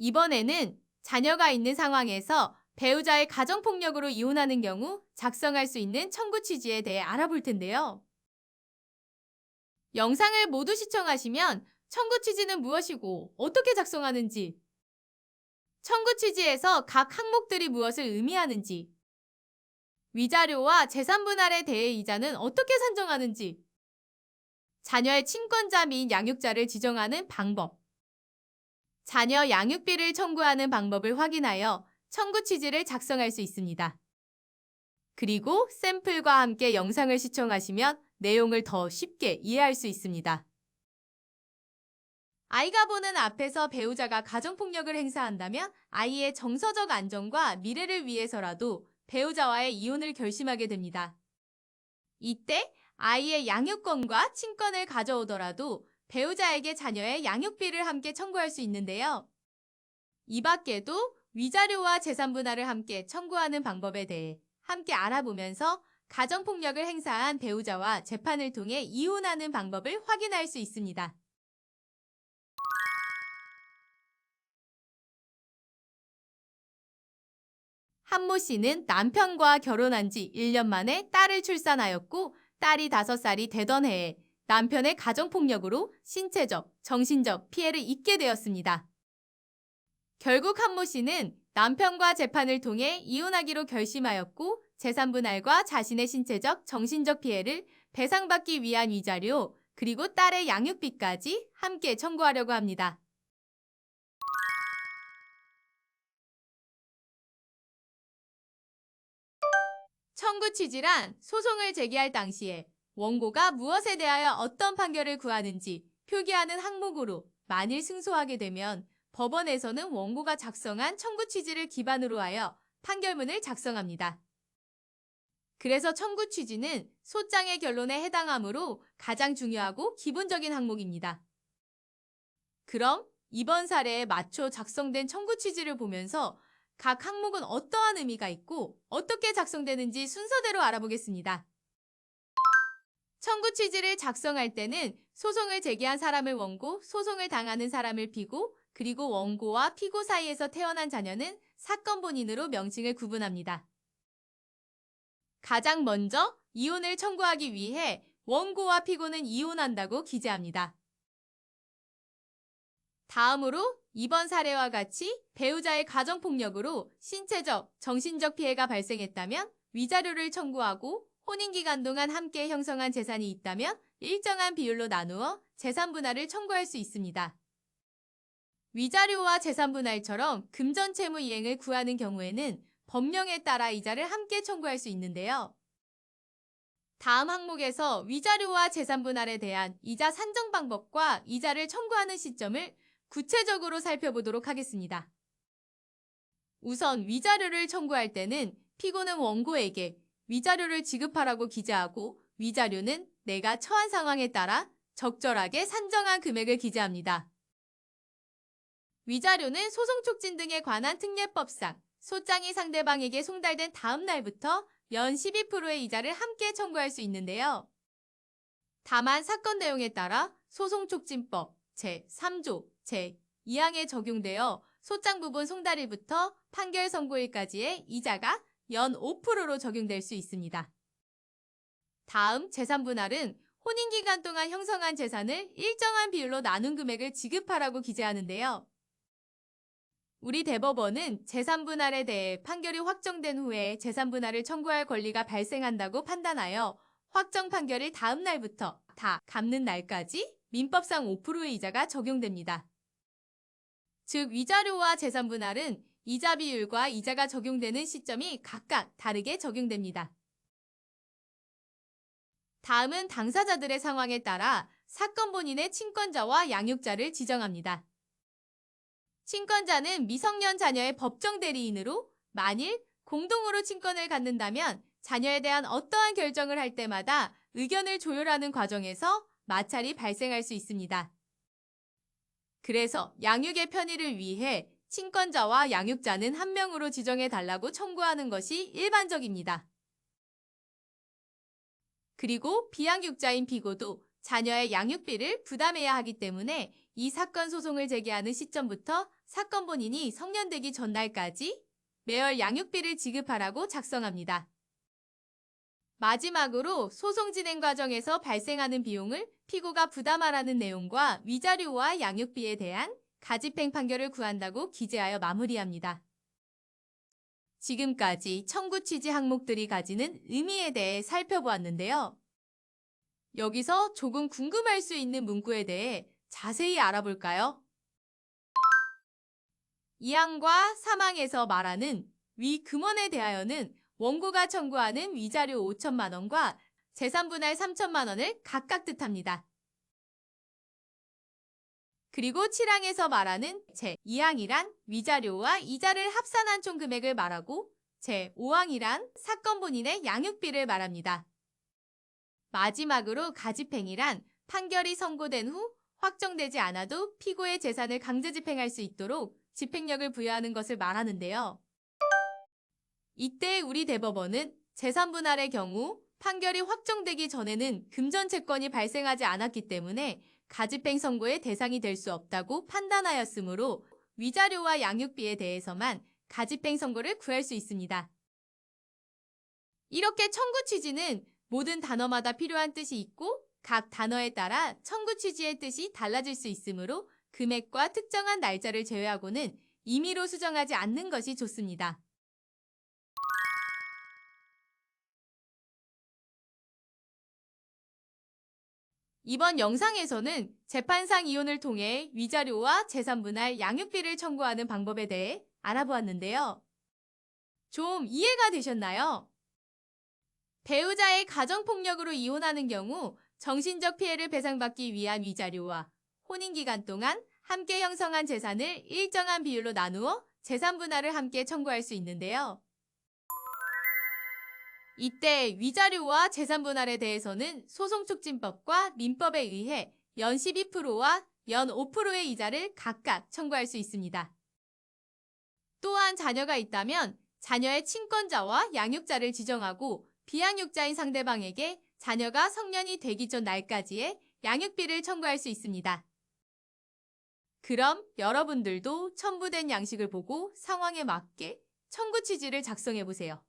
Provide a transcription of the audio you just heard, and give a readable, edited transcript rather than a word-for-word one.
이번에는 자녀가 있는 상황에서 배우자의 가정폭력으로 이혼하는 경우 작성할 수 있는 청구 취지에 대해 알아볼 텐데요. 영상을 모두 시청하시면 청구 취지는 무엇이고 어떻게 작성하는지, 청구 취지에서 각 항목들이 무엇을 의미하는지, 위자료와 재산 분할에 대해 이자는 어떻게 산정하는지, 자녀의 친권자 및 양육자를 지정하는 방법, 자녀 양육비를 청구하는 방법을 확인하여 청구 취지를 작성할 수 있습니다. 그리고 샘플과 함께 영상을 시청하시면 내용을 더 쉽게 이해할 수 있습니다. 아이가 보는 앞에서 배우자가 가정폭력을 행사한다면 아이의 정서적 안정과 미래를 위해서라도 배우자와의 이혼을 결심하게 됩니다. 이때 아이의 양육권과 친권을 가져오더라도 배우자에게 자녀의 양육비를 함께 청구할 수 있는데요. 이 밖에도 위자료와 재산 분할을 함께 청구하는 방법에 대해 함께 알아보면서 가정폭력을 행사한 배우자와 재판을 통해 이혼하는 방법을 확인할 수 있습니다. 한모 씨는 남편과 결혼한 지 1년 만에 딸을 출산하였고 딸이 5살이 되던 해에 남편의 가정폭력으로 신체적, 정신적 피해를 입게 되었습니다. 결국 한모 씨는 남편과 재판을 통해 이혼하기로 결심하였고 재산 분할과 자신의 신체적, 정신적 피해를 배상받기 위한 위자료 그리고 딸의 양육비까지 함께 청구하려고 합니다. 청구 취지란 소송을 제기할 당시에 원고가 무엇에 대하여 어떤 판결을 구하는지 표기하는 항목으로 만일 승소하게 되면 법원에서는 원고가 작성한 청구 취지를 기반으로 하여 판결문을 작성합니다. 그래서 청구 취지는 소장의 결론에 해당하므로 가장 중요하고 기본적인 항목입니다. 그럼 이번 사례에 맞춰 작성된 청구 취지를 보면서 각 항목은 어떠한 의미가 있고 어떻게 작성되는지 순서대로 알아보겠습니다. 청구 취지를 작성할 때는 소송을 제기한 사람을 원고, 소송을 당하는 사람을 피고, 그리고 원고와 피고 사이에서 태어난 자녀는 사건 본인으로 명칭을 구분합니다. 가장 먼저 이혼을 청구하기 위해 원고와 피고는 이혼한다고 기재합니다. 다음으로 이번 사례와 같이 배우자의 가정폭력으로 신체적, 정신적 피해가 발생했다면 위자료를 청구하고 혼인기간 동안 함께 형성한 재산이 있다면 일정한 비율로 나누어 재산 분할을 청구할 수 있습니다. 위자료와 재산 분할처럼 금전 채무 이행을 구하는 경우에는 법령에 따라 이자를 함께 청구할 수 있는데요. 다음 항목에서 위자료와 재산 분할에 대한 이자 산정 방법과 이자를 청구하는 시점을 구체적으로 살펴보도록 하겠습니다. 우선 위자료를 청구할 때는 피고는 원고에게 위자료를 지급하라고 기재하고 위자료는 내가 처한 상황에 따라 적절하게 산정한 금액을 기재합니다. 위자료는 소송 촉진 등에 관한 특례법상 소장이 상대방에게 송달된 다음 날부터 연 12%의 이자를 함께 청구할 수 있는데요. 다만 사건 내용에 따라 소송촉진법 제3조 제2항에 적용되어 소장 부분 송달일부터 판결 선고일까지의 이자가 연 5%로 적용될 수 있습니다. 다음 재산 분할은 혼인기간 동안 형성한 재산을 일정한 비율로 나눈 금액을 지급하라고 기재하는데요. 우리 대법원은 재산 분할에 대해 판결이 확정된 후에 재산 분할을 청구할 권리가 발생한다고 판단하여 확정 판결일 다음 날부터 다 갚는 날까지 민법상 5%의 이자가 적용됩니다. 즉 위자료와 재산 분할은 이자 비율과 이자가 적용되는 시점이 각각 다르게 적용됩니다. 다음은 당사자들의 상황에 따라 사건 본인의 친권자와 양육자를 지정합니다. 친권자는 미성년 자녀의 법정 대리인으로 만일 공동으로 친권을 갖는다면 자녀에 대한 어떠한 결정을 할 때마다 의견을 조율하는 과정에서 마찰이 발생할 수 있습니다. 그래서 양육의 편의를 위해 친권자와 양육자는 한 명으로 지정해달라고 청구하는 것이 일반적입니다. 그리고 비양육자인 피고도 자녀의 양육비를 부담해야 하기 때문에 이 사건 소송을 제기하는 시점부터 사건 본인이 성년되기 전날까지 매월 양육비를 지급하라고 작성합니다. 마지막으로 소송 진행 과정에서 발생하는 비용을 피고가 부담하라는 내용과 위자료와 양육비에 대한 가집행 판결을 구한다고 기재하여 마무리합니다. 지금까지 청구 취지 항목들이 가지는 의미에 대해 살펴보았는데요. 여기서 조금 궁금할 수 있는 문구에 대해 자세히 알아볼까요? 2항과 3항에서 말하는 위 금원에 대하여는 원고가 청구하는 위자료 5천만 원과 재산분할 3천만 원을 각각 뜻합니다. 그리고 7항에서 말하는 제2항이란 위자료와 이자를 합산한 총 금액을 말하고 제5항이란 사건 본인의 양육비를 말합니다. 마지막으로 가집행이란 판결이 선고된 후 확정되지 않아도 피고의 재산을 강제 집행할 수 있도록 집행력을 부여하는 것을 말하는데요. 이때 우리 대법원은 재산분할의 경우 판결이 확정되기 전에는 금전 채권이 발생하지 않았기 때문에 가집행 선고의 대상이 될 수 없다고 판단하였으므로 위자료와 양육비에 대해서만 가집행 선고를 구할 수 있습니다. 이렇게 청구 취지는 모든 단어마다 필요한 뜻이 있고 각 단어에 따라 청구 취지의 뜻이 달라질 수 있으므로 금액과 특정한 날짜를 제외하고는 임의로 수정하지 않는 것이 좋습니다. 이번 영상에서는 재판상 이혼을 통해 위자료와 재산분할, 양육비를 청구하는 방법에 대해 알아보았는데요. 좀 이해가 되셨나요? 배우자의 가정폭력으로 이혼하는 경우 정신적 피해를 배상받기 위한 위자료와 혼인기간 동안 함께 형성한 재산을 일정한 비율로 나누어 재산분할을 함께 청구할 수 있는데요. 이때 위자료와 재산분할에 대해서는 소송촉진법과 민법에 의해 연 12%와 연 5%의 이자를 각각 청구할 수 있습니다. 또한 자녀가 있다면 자녀의 친권자와 양육자를 지정하고 비양육자인 상대방에게 자녀가 성년이 되기 전 날까지의 양육비를 청구할 수 있습니다. 그럼 여러분들도 첨부된 양식을 보고 상황에 맞게 청구 취지를 작성해보세요.